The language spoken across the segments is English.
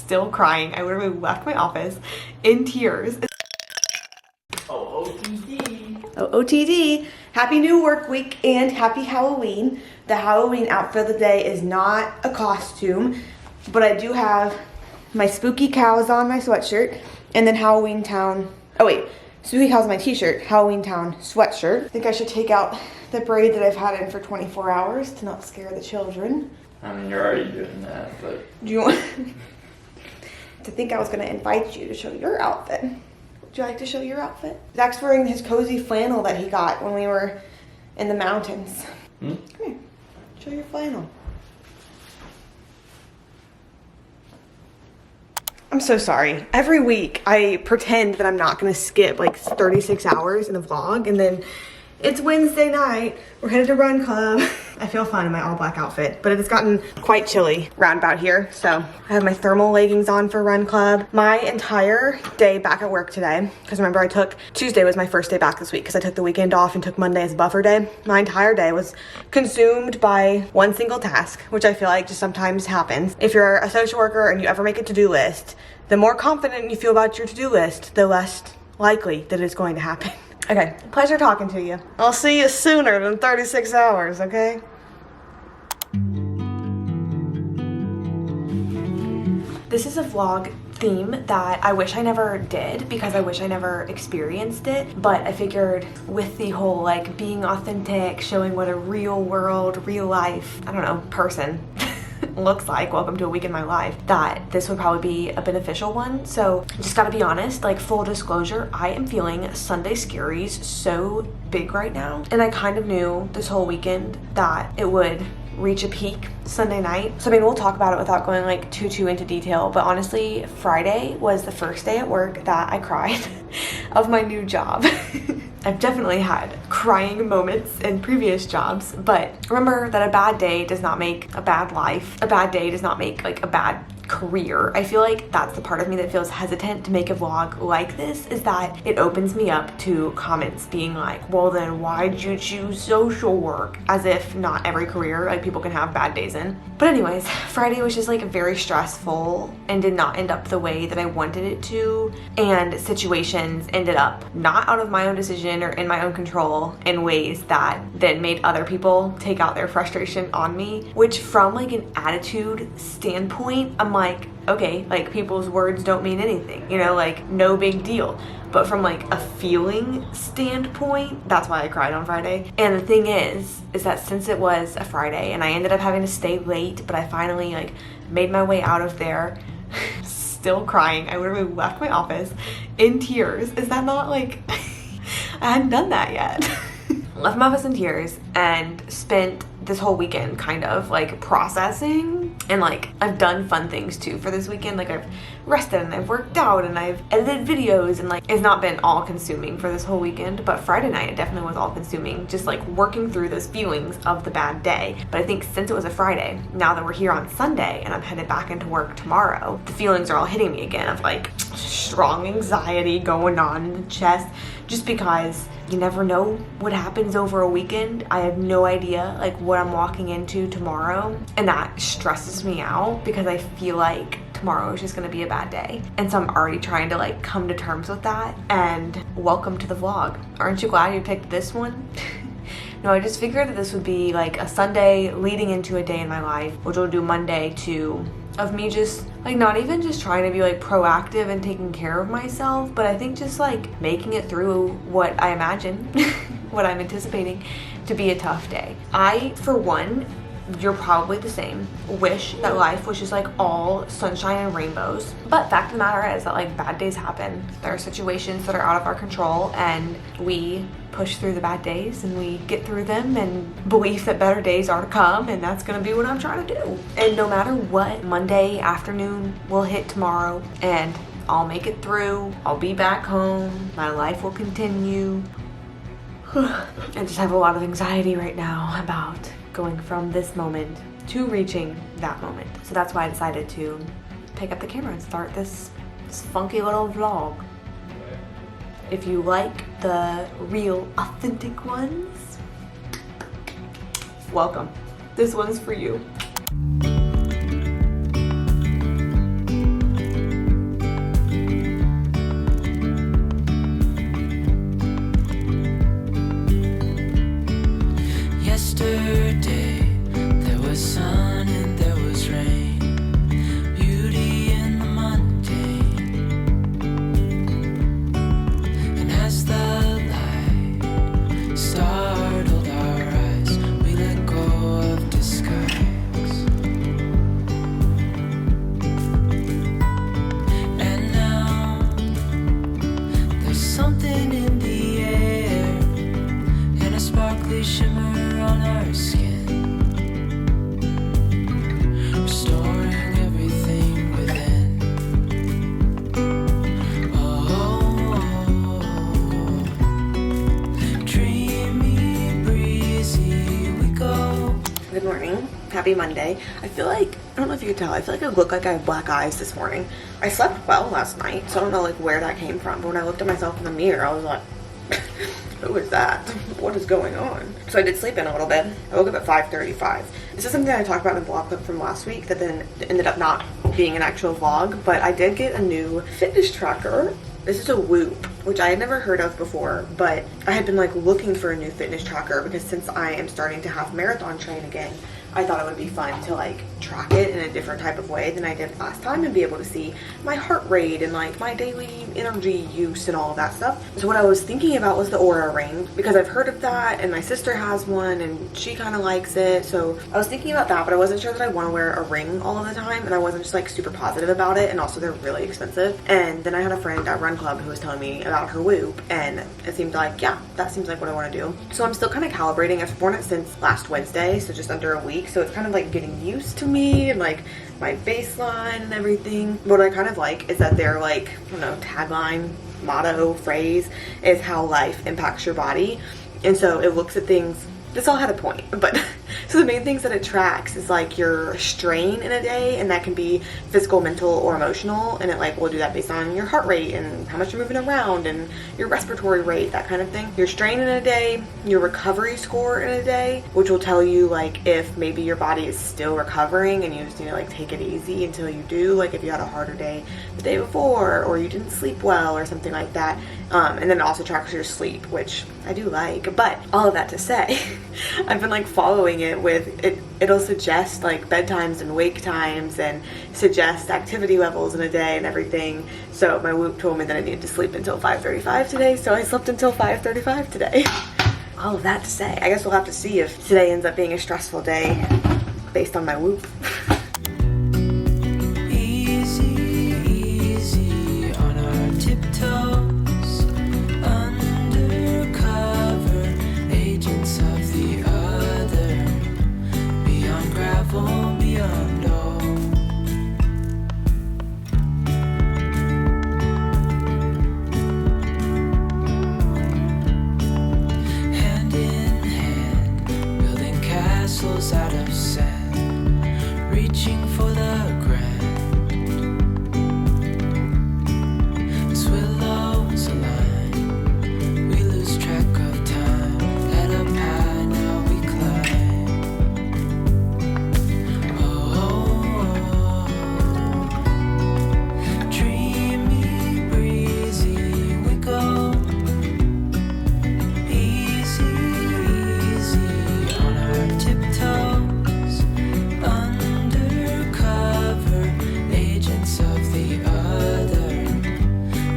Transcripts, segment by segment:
still crying. I literally left my office in tears. Oh, OTD. Oh, OTD. Happy new work week and happy Halloween. The Halloween outfit of the day is not a costume, but I do have my spooky cows on my sweatshirt and then Halloween Town. Oh wait, spooky cows on my t-shirt, Halloween Town sweatshirt. I think I should take out the braid that I've had in for 24 hours to not scare the children. I mean, you're already doing that, but... Do you want to think I was going to invite you to show your outfit? Would you like to show your outfit? Zach's wearing his cozy flannel that he got when we were in the mountains. Come here, show your flannel. I'm so sorry. Every week I pretend that I'm not going to skip like 36 hours in a vlog, and then it's Wednesday night. We're headed to Run Club. I feel fine in my all black outfit, but it has gotten quite chilly round about here. So I have my thermal leggings on for Run Club. My entire day back at work today, because remember Tuesday was my first day back this week because I took the weekend off and took Monday as a buffer day. My entire day was consumed by one single task, which I feel like just sometimes happens. If you're a social worker and you ever make a to-do list, the more confident you feel about your to-do list, the less likely that it's going to happen. Okay, pleasure talking to you. I'll see you sooner than 36 hours, okay? This is a vlog theme that I wish I never did because I wish I never experienced it, but I figured with the whole like being authentic, showing what a real world, real life, I don't know, person looks like, welcome to a week in my life, that this would probably be a beneficial one. So just gotta be honest, like full disclosure, I am feeling Sunday scaries so big right now, and I kind of knew this whole weekend that it would reach a peak Sunday night. So I mean, we'll talk about it without going like too into detail, but honestly, Friday was the first day at work that I cried of my new job. I've definitely had crying moments in previous jobs, but remember that a bad day does not make a bad life. A bad day does not make like a bad career. I feel like that's the part of me that feels hesitant to make a vlog like this, is that it opens me up to comments being like, well then why'd you choose social work? As if not every career, like people can have bad days in. But anyways, Friday was just like very stressful and did not end up the way that I wanted it to, and situations ended up not out of my own decision or in my own control in ways that then made other people take out their frustration on me, which from like an attitude standpoint, I'm like, okay, like people's words don't mean anything, you know, like no big deal. But from like a feeling standpoint, that's why I cried on Friday. And the thing is that since it was a Friday and I ended up having to stay late, but I finally like made my way out of there, still crying. I literally left my office in tears. Is that not like, I hadn't done that yet. Left my office in tears and spent this whole weekend kind of like processing, and like I've done fun things too for this weekend. Like I've rested and I've worked out and I've edited videos, and like it's not been all consuming for this whole weekend, but Friday night it definitely was all consuming, just like working through those feelings of the bad day. But I think since it was a Friday, now that we're here on Sunday and I'm headed back into work tomorrow, the feelings are all hitting me again of like strong anxiety going on in the chest, just because you never know what happens over a weekend. I have no idea like what I'm walking into tomorrow, and that stresses me out because I feel like tomorrow is just gonna be a bad day. And so I'm already trying to like come to terms with that. And welcome to the vlog. Aren't you glad you picked this one? No, I just figured that this would be like a Sunday leading into a day in my life, which will do Monday to of me just like not even just trying to be like proactive and taking care of myself, but I think just like making it through what I imagine, what I'm anticipating to be a tough day. I, for one, you're probably the same, wish that life was just like all sunshine and rainbows. But fact of the matter is that like bad days happen. There are situations that are out of our control, and we push through the bad days and we get through them and believe that better days are to come, and that's gonna be what I'm trying to do. And no matter what, Monday afternoon will hit tomorrow and I'll make it through. I'll be back home. My life will continue. I just have a lot of anxiety right now about going from this moment to reaching that moment. So that's why I decided to pick up the camera and start this funky little vlog. If you like the real authentic ones, welcome. This one's for you. Happy Monday. I feel like, I don't know if you can tell, I feel like I look like I have black eyes this morning. I slept well last night, so I don't know like where that came from. But when I looked at myself in the mirror, I was like, who is that? What is going on? So I did sleep in a little bit. I woke up at 5:35. This is something I talked about in the vlog clip from last week that then ended up not being an actual vlog, but I did get a new fitness tracker. This is a Whoop, which I had never heard of before, but I had been like looking for a new fitness tracker because since I am starting to have marathon train again, I thought it would be fun to like track it in a different type of way than I did last time and be able to see my heart rate and like my daily energy use and all of that stuff. So what I was thinking about was the Aura ring because I've heard of that and my sister has one and she kind of likes it. So I was thinking about that, but I wasn't sure that I want to wear a ring all of the time and I wasn't just like super positive about it, and also they're really expensive. And then I had a friend at Run Club who was telling me about her Whoop and it seemed like, yeah, that seems like what I want to do. So I'm still kind of calibrating. I've worn it since last Wednesday, so just under a week. So it's kind of like getting used to me and like my baseline and everything. What I kind of like is that their like, I don't know, tagline, motto, phrase is how life impacts your body. And so it looks at things, this all had a point, but so the main things that it tracks is like your strain in a day, and that can be physical, mental, or emotional, and it like will do that based on your heart rate and how much you're moving around and your respiratory rate, that kind of thing. Your strain in a day, your recovery score in a day, which will tell you like if maybe your body is still recovering and you just need to like take it easy until you do, like if you had a harder day the day before or you didn't sleep well or something like that. And then it also tracks your sleep, which I do like. But all of that to say, I've been like following it with it. It'll suggest like bedtimes and wake times and suggest activity levels in a day and everything. So my Whoop told me that I needed to sleep until 5:35 today, so I slept until 5:35 today. All of that to say, I guess we'll have to see if today ends up being a stressful day based on my Whoop. Out of sand, reaching for the grand. As willows align, we lose track of time. Head up high, now we climb. Oh, dreamy, breezy, we go. Easy, easy on our tiptoes, undercover agents of the other,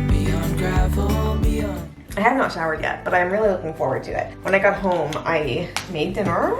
beyond gravel, beyond. I have not showered yet, but I'm really looking forward to it. When I got home, I made dinner,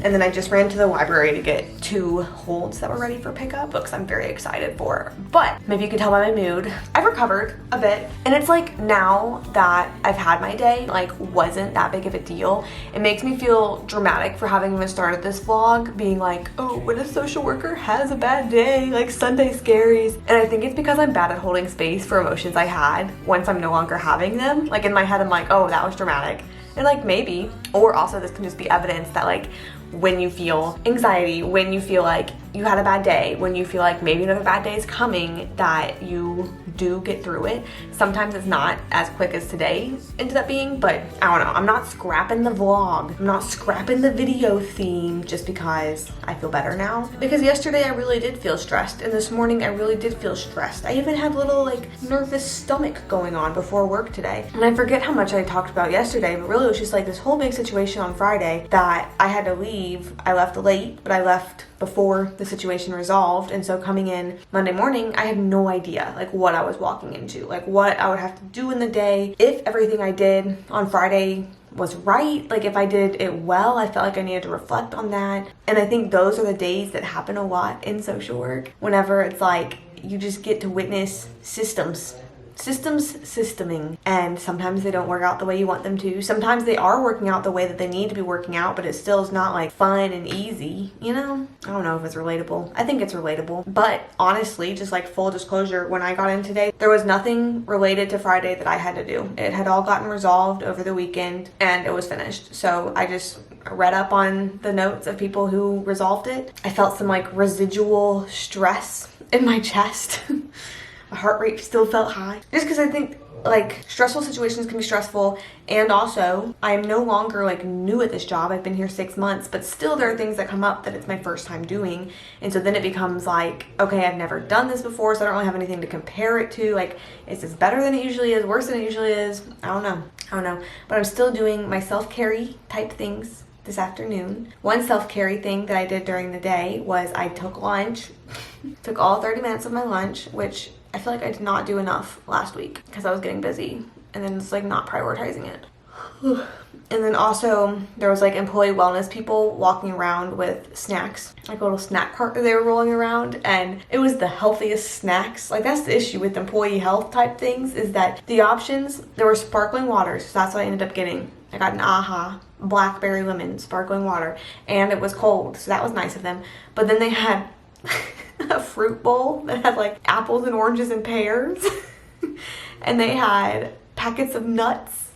and then I just ran to the library to get 2 holds that were ready for pickup, books I'm very excited for. But maybe you can tell by my mood, I've recovered a bit, and it's like now that I've had my day, like wasn't that big of a deal. It makes me feel dramatic for having even started this vlog being like, oh, when a social worker has a bad day, like Sunday scaries. And I think it's because I'm bad at holding space for emotions I had once I'm no longer having them. Like in my head, I'm like, oh, that was dramatic. And like maybe, or also this can just be evidence that like when you feel anxiety, when you feel like you had a bad day, when you feel like maybe another bad day is coming, that you do get through it. Sometimes it's not as quick as today ended up being, but I don't know. I'm not scrapping the vlog. I'm not scrapping the video theme just because I feel better now. Because yesterday I really did feel stressed, and this morning I really did feel stressed. I even had a little like nervous stomach going on before work today. And I forget how much I talked about yesterday, but really it was just like this whole big situation on Friday that I had to leave. I left late, but I left before the situation resolved, and so coming in Monday morning I had no idea like what I was walking into, like what I would have to do in the day, if everything I did on Friday was right, like if I did it well. I felt like I needed to reflect on that. And I think those are the days that happen a lot in social work, whenever it's like you just get to witness systems systeming, and sometimes they don't work out the way you want them to. Sometimes they are working out the way that they need to be working out, but it still is not like fun and easy, you know? I don't know if it's relatable. I think it's relatable, but honestly, just like full disclosure, when I got in today, there was nothing related to Friday that I had to do. It had all gotten resolved over the weekend and it was finished. So I just read up on the notes of people who resolved it. I felt some like residual stress in my chest. My heart rate still felt high. Just because I think like stressful situations can be stressful, and also I'm no longer like new at this job. I've been here 6 months, but still there are things that come up that it's my first time doing, and so then it becomes like, okay, I've never done this before, so I don't really have anything to compare it to. Like, is this better than it usually is, worse than it usually is? I don't know, but I'm still doing my self-carry type things this afternoon. One self-carry thing that I did during the day was I took lunch, took all 30 minutes of my lunch, which I feel like I did not do enough last week because I was getting busy and then it's like not prioritizing it. And then also there was like employee wellness people walking around with snacks, like a little snack cart that they were rolling around, and it was the healthiest snacks. Like, that's the issue with employee health type things, is that the options, there were sparkling waters, so that's what I ended up getting. I got an AHA blackberry lemon sparkling water, and it was cold, so that was nice of them. But then they had a fruit bowl that had like apples and oranges and pears and they had packets of nuts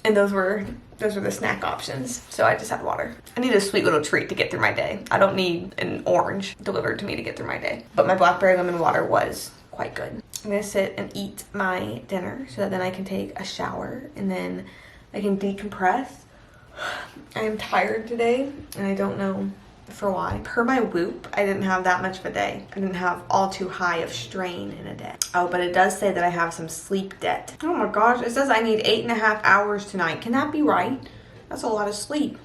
and those were the snack options. So I just had water. I need a sweet little treat to get through my day. I don't need an orange delivered to me to get through my day, but my blackberry lemon water was quite good. I'm gonna sit and eat my dinner so that then I can take a shower and then I can decompress. I am tired today and I don't know for why. Per my Whoop, I didn't have that much of a day. I didn't have all too high of strain in a day. Oh, but it does say that I have some sleep debt. Oh my gosh, it says I need 8.5 hours tonight. Can that be right? That's a lot of sleep.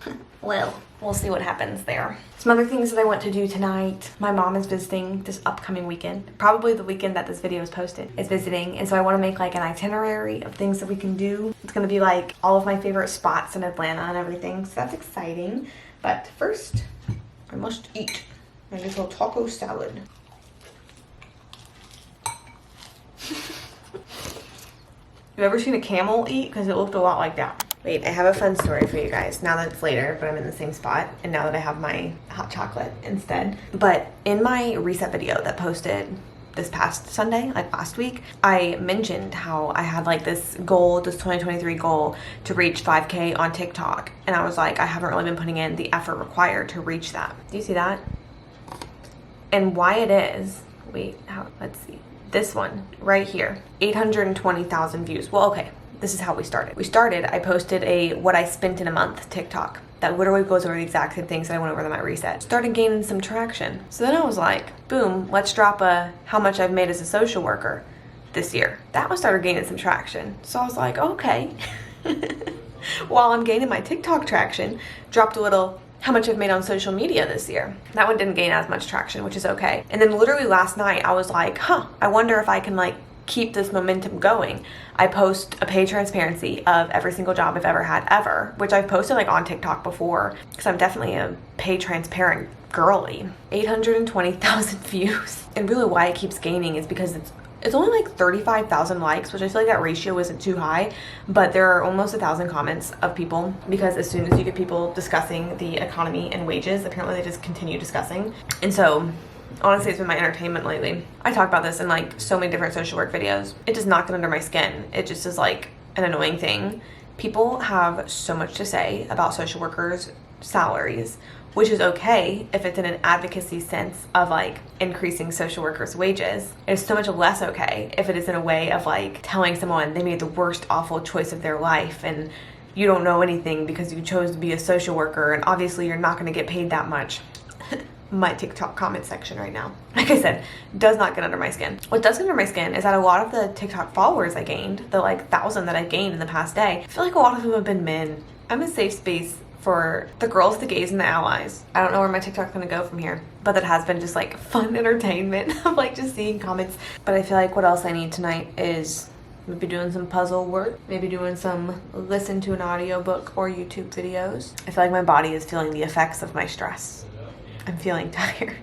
Well, we'll see what happens there. Some other things that I want to do tonight. My mom is visiting this upcoming weekend. Probably the weekend that this video is posted is visiting. And so I want to make like an itinerary of things that we can do. It's going to be like all of my favorite spots in Atlanta and everything. So that's exciting. But first, I must eat my little taco salad. You ever seen a camel eat? Because it looked a lot like that. Wait, I have a fun story for you guys. Now that it's later, but I'm in the same spot, and now that I have my hot chocolate instead. But in my reset video that posted this past Sunday, like last week, I mentioned how I had like this goal, this 2023 goal to reach 5K on TikTok. And I was like, I haven't really been putting in the effort required to reach that. Do you see that? And why it is, wait, let's see. This one right here, 820,000 views. Well, okay, this is how we started. I posted a what I spent in a month TikTok that literally goes over the exact same things that I went over in my reset. Started gaining some traction. So then I was like, boom, let's drop a how much I've made as a social worker this year. That one started gaining some traction. So I was like, okay. While I'm gaining my TikTok traction, dropped a little how much I've made on social media this year. That one didn't gain as much traction, which is okay. And then literally last night I was like, I wonder if I can like keep this momentum going. I post a pay transparency of every single job I've ever had ever, which I've posted like on TikTok before because I'm definitely a pay transparent girly. 820,000 views. And really why it keeps gaining is because it's only like 35,000 likes, which I feel like that ratio isn't too high, but there are almost 1,000 comments of people, because as soon as you get people discussing the economy and wages, apparently they just continue discussing. And so honestly, it's been my entertainment lately. I talk about this in like so many different social work videos. It does not get under my skin. It just is like an annoying thing. People have so much to say about social workers' salaries, which is okay if it's in an advocacy sense of like increasing social workers' wages. It's so much less okay if it is in a way of like telling someone they made the worst awful choice of their life and you don't know anything because you chose to be a social worker and obviously you're not going to get paid that much. My TikTok comment section right now, like I said, does not get under my skin. What does get under my skin is that a lot of the TikTok followers I gained, the like 1,000 that I gained in the past day, I feel like a lot of them have been men. I'm a safe space for the girls, the gays, and the allies. I don't know where my TikTok's gonna go from here, but it has been just like fun entertainment of like just seeing comments. But I feel like what else I need tonight is maybe doing some puzzle work, maybe doing some listen to an audiobook or YouTube videos. I feel like my body is feeling the effects of my stress. I'm feeling tired.